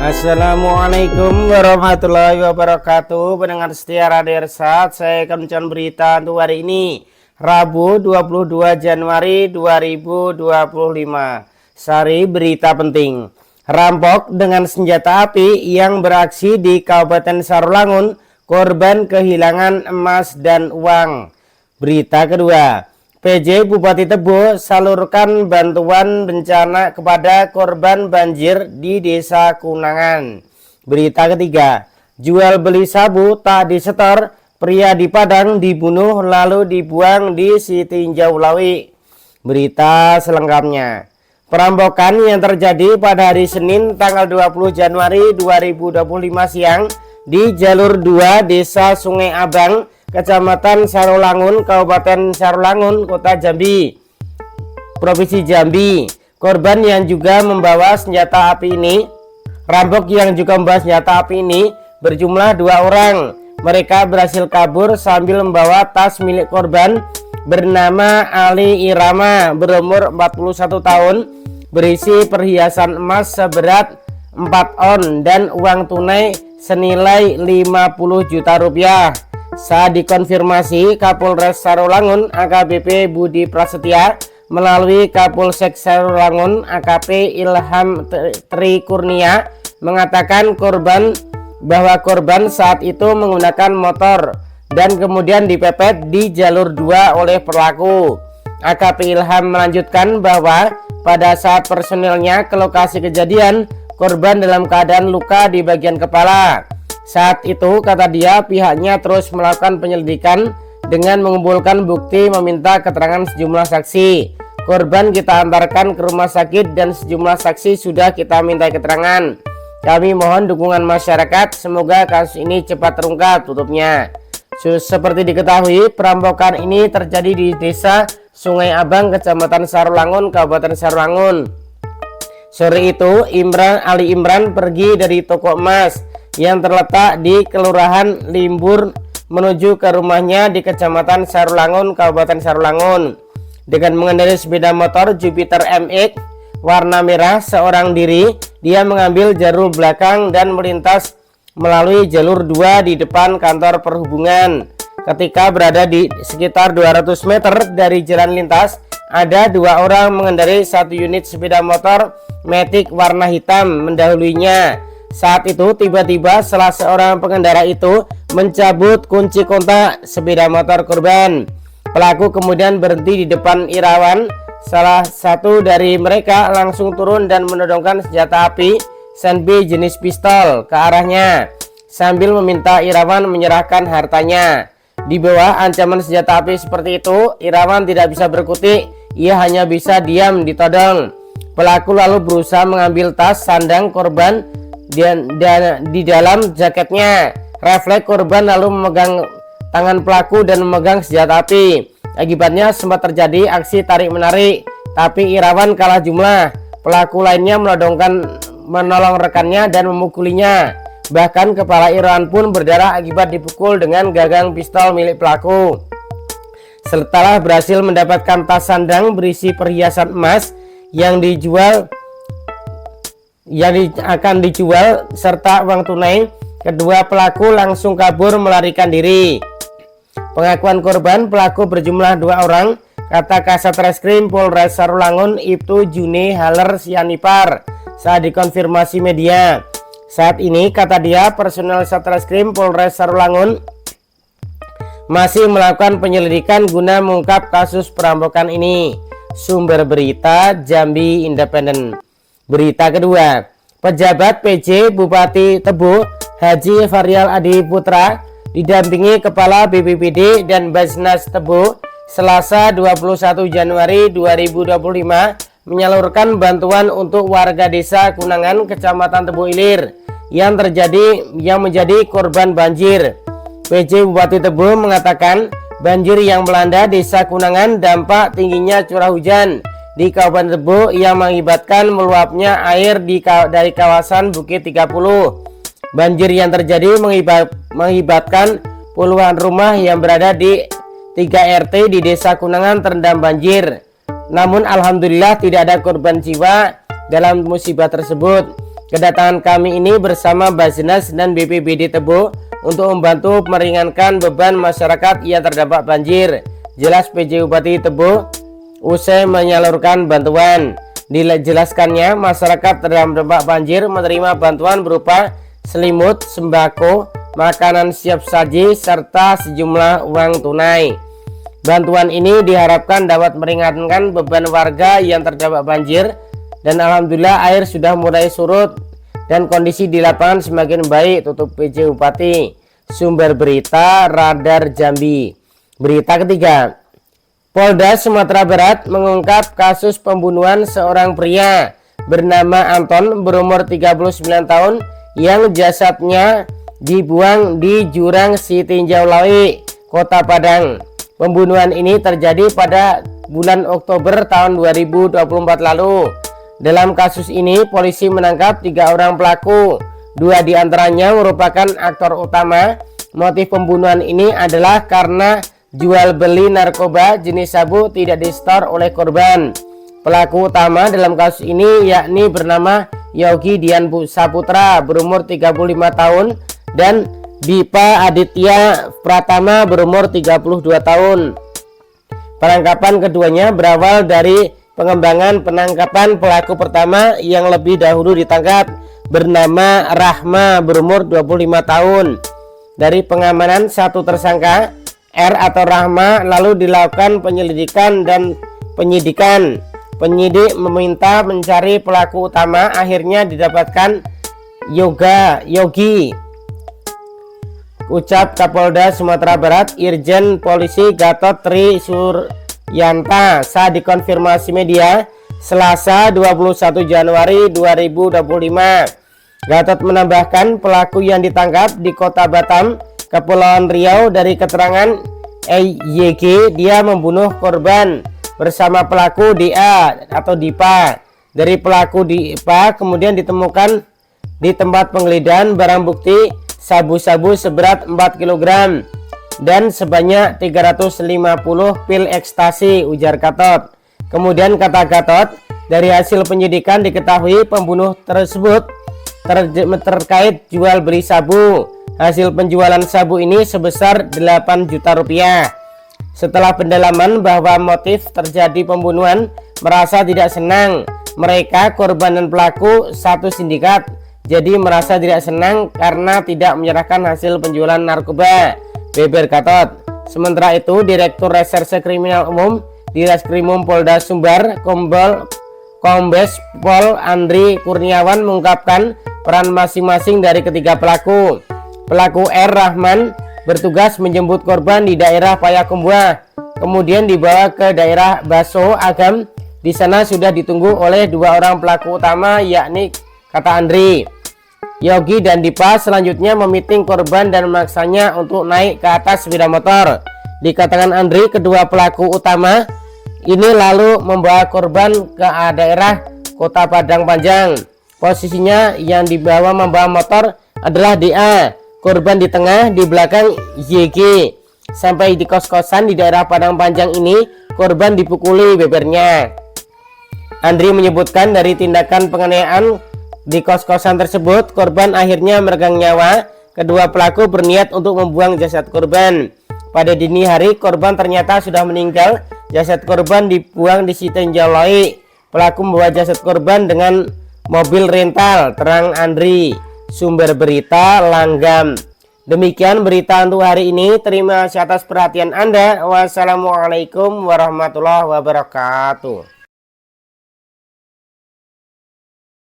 Assalamualaikum warahmatullahi wabarakatuh. Pendengar setia Radio Irsad, saya akan membacakan berita untuk hari ini, Rabu 22 Januari 2025. Sari berita penting. Rampok dengan senjata api yang beraksi di Kabupaten Sarolangun, korban kehilangan emas dan uang. Berita kedua, PJ Bupati Tebo salurkan bantuan bencana kepada korban banjir di Desa Kunangan. Berita ketiga, jual beli sabu tak disetor, pria di Padang dibunuh lalu dibuang di Sitinjau Lawi. Berita selengkapnya, perampokan yang terjadi pada hari Senin tanggal 20 Januari 2025 siang di jalur 2 Desa Sungai Abang, Kecamatan Sarolangun, Kabupaten Sarolangun, Kota Jambi, Provinsi Jambi. Korban yang juga membawa senjata api ini, rampok yang juga membawa senjata api ini berjumlah 2 orang. Mereka berhasil kabur sambil membawa tas milik korban bernama Ali Irama, berumur 41 tahun, berisi perhiasan emas seberat 4 on dan uang tunai senilai 50 juta rupiah. Saat dikonfirmasi, Kapolres Sarolangun AKBP Budi Prasetya melalui Kapolsek Sarolangun AKP Ilham Tri Kurnia mengatakan bahwa korban saat itu menggunakan motor dan kemudian dipepet di jalur 2 oleh pelaku. AKP Ilham melanjutkan bahwa pada saat personilnya ke lokasi kejadian, korban dalam keadaan luka di bagian kepala. Saat itu, kata dia, pihaknya terus melakukan penyelidikan dengan mengumpulkan bukti, meminta keterangan sejumlah saksi. Korban kita antarkan ke rumah sakit dan sejumlah saksi sudah kita minta keterangan. Kami mohon dukungan masyarakat, semoga kasus ini cepat terungkap, tutupnya. Seperti diketahui, perampokan ini terjadi di Desa Sungai Abang, Kecamatan Sarolangun, Kabupaten Sarolangun. Sore itu, Ali Imran pergi dari toko emas yang terletak di Kelurahan Limbur menuju ke rumahnya di Kecamatan Sarolangun, Kabupaten Sarolangun. Dengan mengendarai sepeda motor Jupiter MX warna merah seorang diri, dia mengambil jalur belakang dan melintas melalui jalur 2 di depan kantor perhubungan. Ketika berada di sekitar 200 meter dari jalan lintas, ada 2 orang mengendarai 1 unit sepeda motor Matic warna hitam mendahuluinya. Saat itu tiba-tiba salah seorang pengendara itu mencabut kunci kontak sepeda motor korban. Pelaku kemudian berhenti di depan Irawan. Salah satu dari mereka langsung turun dan menodongkan senjata api SNB jenis pistol ke arahnya sambil meminta Irawan menyerahkan hartanya. Di bawah ancaman senjata api seperti itu, Irawan tidak bisa berkutik, ia hanya bisa diam ditodong. Pelaku lalu berusaha mengambil tas sandang korban dan di dalam jaketnya. Refleks korban lalu memegang tangan pelaku dan memegang senjata api. Akibatnya sempat terjadi aksi tarik-menarik, tapi Irawan kalah jumlah. Pelaku lainnya menolong rekannya dan memukulinya. Bahkan kepala Irawan pun berdarah akibat dipukul dengan gagang pistol milik pelaku. Setelah berhasil mendapatkan tas sandang berisi perhiasan emas yang akan dijual serta uang tunai, kedua pelaku langsung kabur melarikan diri. Pengakuan korban, pelaku berjumlah 2 orang, kata Kasat Reskrim Polres Sarolangun Ibtu Juni Haler Sianipar saat dikonfirmasi media. Saat ini, kata dia, personel Satreskrim Polres Sarolangun masih melakukan penyelidikan guna mengungkap kasus perampokan ini. Sumber berita Jambi Independen. Berita kedua, pejabat PJ Bupati Tebo Haji Varial Adi Putra didampingi Kepala BPBD dan Basnas Tebo Selasa 21 Januari 2025 menyalurkan bantuan untuk warga Desa Kunangan, Kecamatan Tebo Ilir yang menjadi korban banjir. PJ Bupati Tebo mengatakan banjir yang melanda Desa Kunangan dampak tingginya curah hujan di Kabupaten Tebo yang mengakibatkan meluapnya air dari kawasan Bukit 30. Banjir yang terjadi mengakibatkan puluhan rumah yang berada di 3 RT di Desa Kunangan terendam banjir. Namun alhamdulillah tidak ada korban jiwa dalam musibah tersebut. Kedatangan kami ini bersama Basnas dan BPBD Tebo untuk membantu meringankan beban masyarakat yang terdampak banjir. Jelas PJ Bupati Tebo usai menyalurkan bantuan. Dijelaskannya masyarakat terdampak banjir menerima bantuan berupa selimut, sembako, makanan siap saji, serta sejumlah uang tunai. Bantuan ini diharapkan dapat meringankan beban warga yang terdampak banjir, dan alhamdulillah air sudah mulai surut dan kondisi di lapangan semakin baik, tutup PJ Bupati. Sumber berita Radar Jambi. Berita ketiga, Polda Sumatera Barat mengungkap kasus pembunuhan seorang pria bernama Anton berumur 39 tahun yang jasadnya dibuang di jurang Sitinjau Lawi, Kota Padang. Pembunuhan ini terjadi pada bulan Oktober tahun 2024 lalu. Dalam kasus ini, polisi menangkap 3 orang pelaku. 2 diantaranya merupakan aktor utama. Motif pembunuhan ini adalah karena jual beli narkoba jenis sabu tidak disetor oleh korban. Pelaku utama dalam kasus ini yakni bernama Yogi Dian Saputra berumur 35 tahun dan Dipa Aditya Pratama berumur 32 tahun. Penangkapan keduanya berawal dari pengembangan penangkapan pelaku pertama yang lebih dahulu ditangkap bernama Rahma berumur 25 tahun. Dari pengamanan satu tersangka R atau Rahma lalu dilakukan penyelidikan dan penyidikan. Penyidik meminta mencari pelaku utama, akhirnya didapatkan Yogi. Ucap Kapolda Sumatera Barat Irjen Polisi Gatot Tri Suryanta saat dikonfirmasi media Selasa 21 Januari 2025. Gatot menambahkan pelaku yang ditangkap di Kota Batam, Kepulauan Riau. Dari keterangan EYG, dia membunuh korban bersama pelaku DA atau Dipa. Dari pelaku Dipa kemudian ditemukan di tempat penggeledahan barang bukti sabu-sabu seberat 4 kg dan sebanyak 350 pil ekstasi, ujar Gatot. Kemudian kata Gatot, dari hasil penyidikan diketahui pembunuh tersebut terkait jual beli sabu. Hasil penjualan sabu ini sebesar 8 juta rupiah. Setelah pendalaman bahwa motif terjadi pembunuhan, merasa tidak senang. Mereka, korban dan pelaku, satu sindikat, jadi merasa tidak senang karena tidak menyerahkan hasil penjualan narkoba, beber Gatot. Sementara itu, Direktur Reserse Kriminal Umum Direskrimum Polda Sumbar, Kombes Pol Andri Kurniawan mengungkapkan peran masing-masing dari ketiga pelaku. Pelaku R. Rahman bertugas menjemput korban di daerah Payakumbuh, kemudian dibawa ke daerah Baso Agam. Di sana sudah ditunggu oleh 2 orang pelaku utama, yakni kata Andri, Yogi dan Dipa. Selanjutnya memiting korban dan memaksanya untuk naik ke atas sepeda motor. Dikatakan Andri, kedua pelaku utama ini lalu membawa korban ke daerah Kota Padang Panjang. Posisinya yang dibawa membawa motor adalah DA. Korban di tengah, di belakang YG. Sampai di kos-kosan di daerah Padang Panjang ini, korban dipukuli bebernya. Andri menyebutkan dari tindakan penganiayaan di kos-kosan tersebut, korban akhirnya meregang nyawa. Kedua pelaku berniat untuk membuang jasad korban. Pada dini hari, korban ternyata sudah meninggal. Jasad korban dibuang di Sitinjau Lawi. Pelaku membawa jasad korban dengan mobil rental, terang Andri. Sumber berita Langgam. Demikian berita untuk hari ini. Terima kasih atas perhatian Anda. Wassalamualaikum warahmatullahi wabarakatuh.